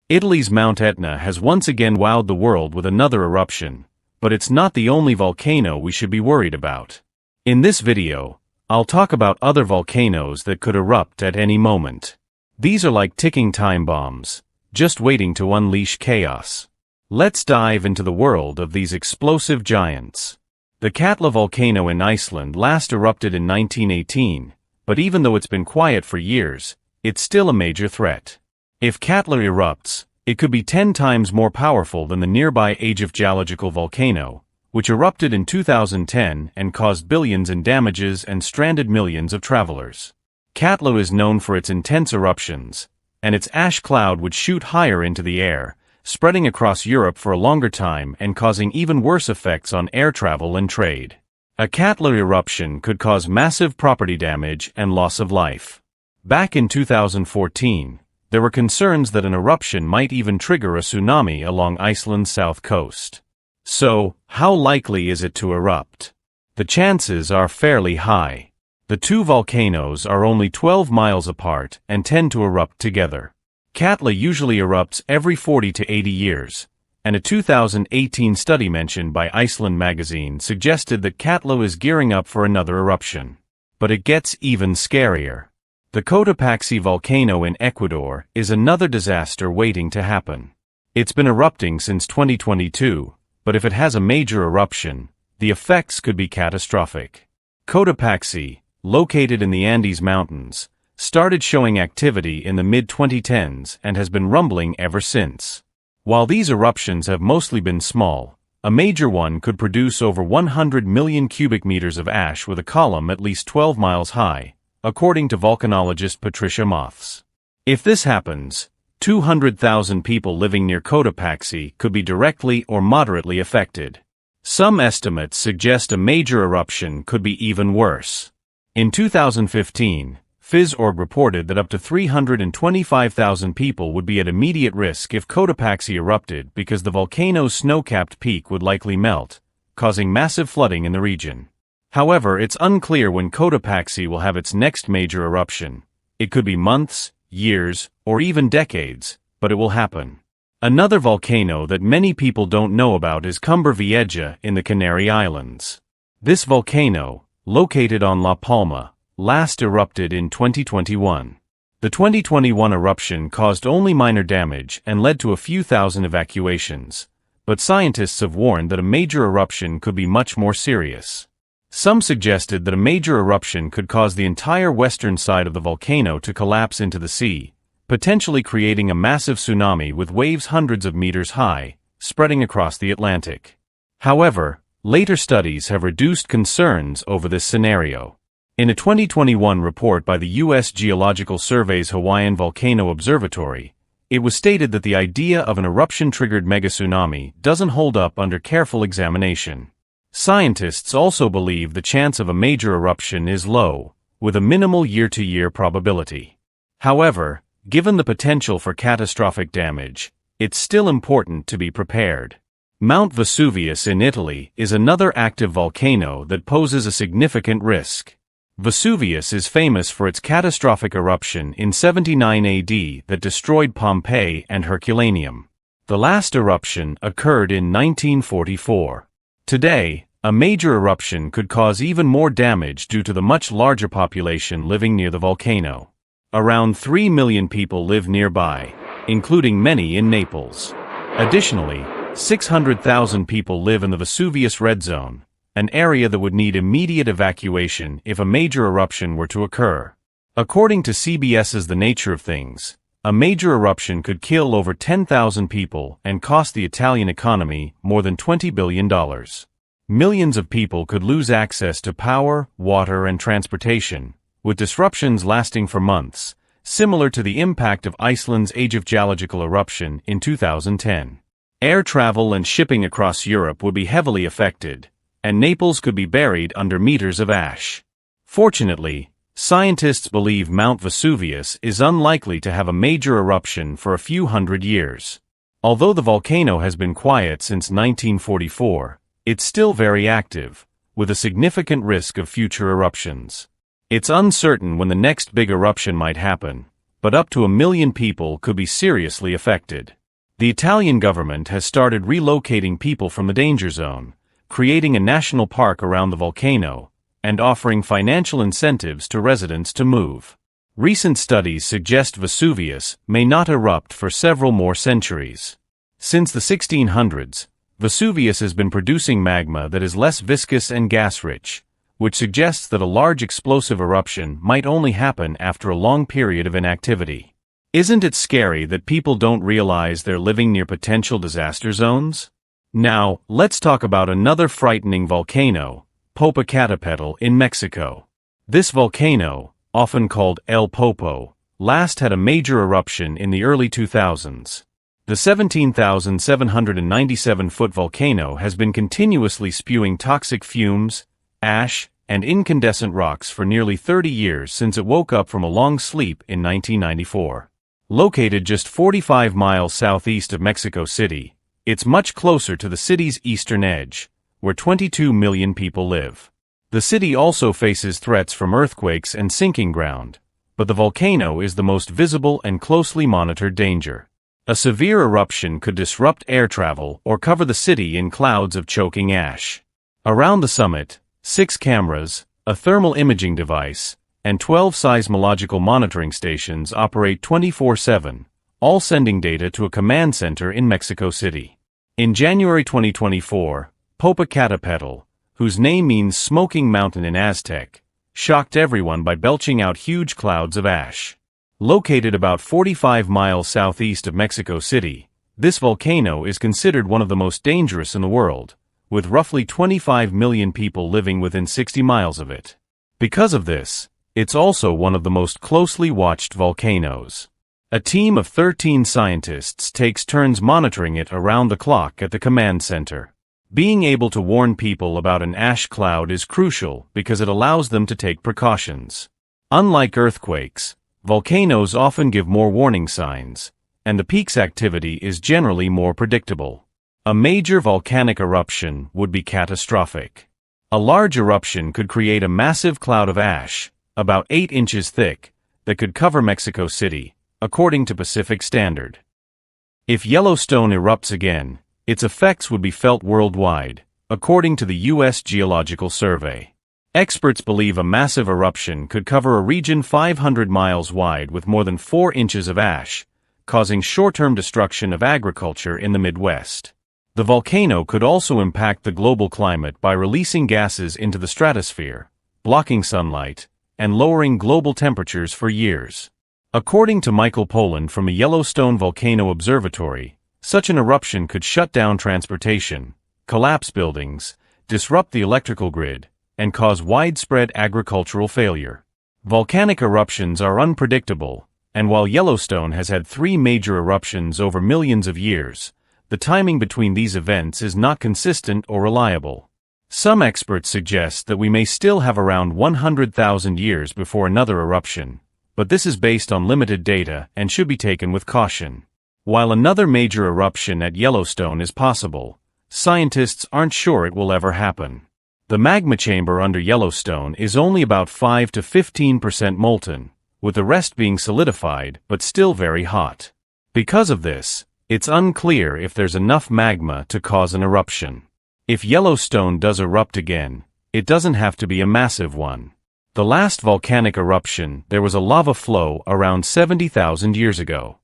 Italy's Mount Etna has once again wowed the world with another eruption, but it's not the only volcano we should be worried about. In this video, I'll talk about other volcanoes that could erupt at any moment. These are like ticking time bombs, just waiting to unleash chaos. Let's dive into the world of these explosive giants. The Katla volcano in Iceland last erupted in 1918, but even though it's been quiet for years, it's still a major threat. If Katla erupts, it could be 10 times more powerful than the nearby Age of Geological volcano, which erupted in 2010 and caused billions in damages and stranded millions of travelers. Katla is known for its intense eruptions, and its ash cloud would shoot higher into the air, spreading across Europe for a longer time and causing even worse effects on air travel and trade. A Katla eruption could cause massive property damage and loss of life. Back in 2014, there were concerns that an eruption might even trigger a tsunami along Iceland's south coast. So, how likely is it to erupt? The chances are fairly high. The two volcanoes are only 12 miles apart and tend to erupt together. Katla usually erupts every 40 to 80 years, and a 2018 study mentioned by Iceland magazine suggested that Katla is gearing up for another eruption. But it gets even scarier. The Cotopaxi volcano in Ecuador is another disaster waiting to happen. It's been erupting since 2022, but if it has a major eruption, the effects could be catastrophic. Cotopaxi, located in the Andes Mountains, started showing activity in the mid-2010s and has been rumbling ever since. While these eruptions have mostly been small, a major one could produce over 100 million cubic meters of ash with a column at least 12 miles high, according to volcanologist Patricia Moths. If this happens, 200,000 people living near Cotopaxi could be directly or moderately affected. Some estimates suggest a major eruption could be even worse. In 2015, Phys.org reported that up to 325,000 people would be at immediate risk if Cotopaxi erupted because the volcano's snow-capped peak would likely melt, causing massive flooding in the region. However, it's unclear when Cotopaxi will have its next major eruption. It could be months, years, or even decades, but it will happen. Another volcano that many people don't know about is Cumbre Vieja in the Canary Islands. This volcano, located on La Palma, last erupted in 2021. The 2021 eruption caused only minor damage and led to a few thousand evacuations, but scientists have warned that a major eruption could be much more serious. Some suggested that a major eruption could cause the entire western side of the volcano to collapse into the sea, potentially creating a massive tsunami with waves hundreds of meters high, spreading across the Atlantic. However, later studies have reduced concerns over this scenario. In a 2021 report by the U.S. Geological Survey's Hawaiian Volcano Observatory, it was stated that the idea of an eruption-triggered megatsunami doesn't hold up under careful examination. Scientists also believe the chance of a major eruption is low, with a minimal year-to-year probability. However, given the potential for catastrophic damage, it's still important to be prepared. Mount Vesuvius in Italy is another active volcano that poses a significant risk. Vesuvius is famous for its catastrophic eruption in 79 AD that destroyed Pompeii and Herculaneum. The last eruption occurred in 1944. Today, a major eruption could cause even more damage due to the much larger population living near the volcano. Around 3 million people live nearby, including many in Naples. Additionally, 600,000 people live in the Vesuvius Red Zone, an area that would need immediate evacuation if a major eruption were to occur. According to CBS's The Nature of Things, a major eruption could kill over 10,000 people and cost the Italian economy more than $20 billion. Millions of people could lose access to power, water, and transportation, with disruptions lasting for months, similar to the impact of Iceland's Age of Geological eruption in 2010. Air travel and shipping across Europe would be heavily affected, and Naples could be buried under meters of ash. Fortunately, scientists believe Mount Vesuvius is unlikely to have a major eruption for a few hundred years. Although the volcano has been quiet since 1944, it's still very active, with a significant risk of future eruptions. It's uncertain when the next big eruption might happen, but up to 1 million people could be seriously affected. The Italian government has started relocating people from the danger zone, creating a national park around the volcano, and offering financial incentives to residents to move. Recent studies suggest Vesuvius may not erupt for several more centuries. Since the 1600s, Vesuvius has been producing magma that is less viscous and gas-rich, which suggests that a large explosive eruption might only happen after a long period of inactivity. Isn't it scary that people don't realize they're living near potential disaster zones? Now, let's talk about another frightening volcano, Popocatépetl in Mexico. This volcano, often called El Popo, last had a major eruption in the early 2000s. The 17,797-foot volcano has been continuously spewing toxic fumes, ash, and incandescent rocks for nearly 30 years since it woke up from a long sleep in 1994. Located just 45 miles southeast of Mexico City, it's much closer to the city's eastern edge, where 22 million people live. The city also faces threats from earthquakes and sinking ground, but the volcano is the most visible and closely monitored danger. A severe eruption could disrupt air travel or cover the city in clouds of choking ash. Around the summit, 6 cameras, a thermal imaging device, and 12 seismological monitoring stations operate 24/7, all sending data to a command center in Mexico City. In January 2024, Popocatépetl, whose name means smoking mountain in Aztec, shocked everyone by belching out huge clouds of ash. Located about 45 miles southeast of Mexico City, this volcano is considered one of the most dangerous in the world, with roughly 25 million people living within 60 miles of it. Because of this, it's also one of the most closely watched volcanoes. A team of 13 scientists takes turns monitoring it around the clock at the command center. Being able to warn people about an ash cloud is crucial because it allows them to take precautions. Unlike earthquakes, volcanoes often give more warning signs, and the peak's activity is generally more predictable. A major volcanic eruption would be catastrophic. A large eruption could create a massive cloud of ash, about 8 inches thick, that could cover Mexico City, according to Pacific Standard. If Yellowstone erupts again, its effects would be felt worldwide, according to the U.S. Geological Survey. Experts believe a massive eruption could cover a region 500 miles wide with more than 4 inches of ash, causing short-term destruction of agriculture in the Midwest. The volcano could also impact the global climate by releasing gases into the stratosphere, blocking sunlight, and lowering global temperatures for years. According to Michael Poland from a Yellowstone Volcano Observatory, such an eruption could shut down transportation, collapse buildings, disrupt the electrical grid, and cause widespread agricultural failure. Volcanic eruptions are unpredictable, and while Yellowstone has had 3 major eruptions over millions of years, the timing between these events is not consistent or reliable. Some experts suggest that we may still have around 100,000 years before another eruption, but this is based on limited data and should be taken with caution. While another major eruption at Yellowstone is possible, scientists aren't sure it will ever happen. The magma chamber under Yellowstone is only about 5 to 15% molten, with the rest being solidified but still very hot. Because of this, it's unclear if there's enough magma to cause an eruption. If Yellowstone does erupt again, it doesn't have to be a massive one. The last volcanic eruption, there was a lava flow around 70,000 years ago.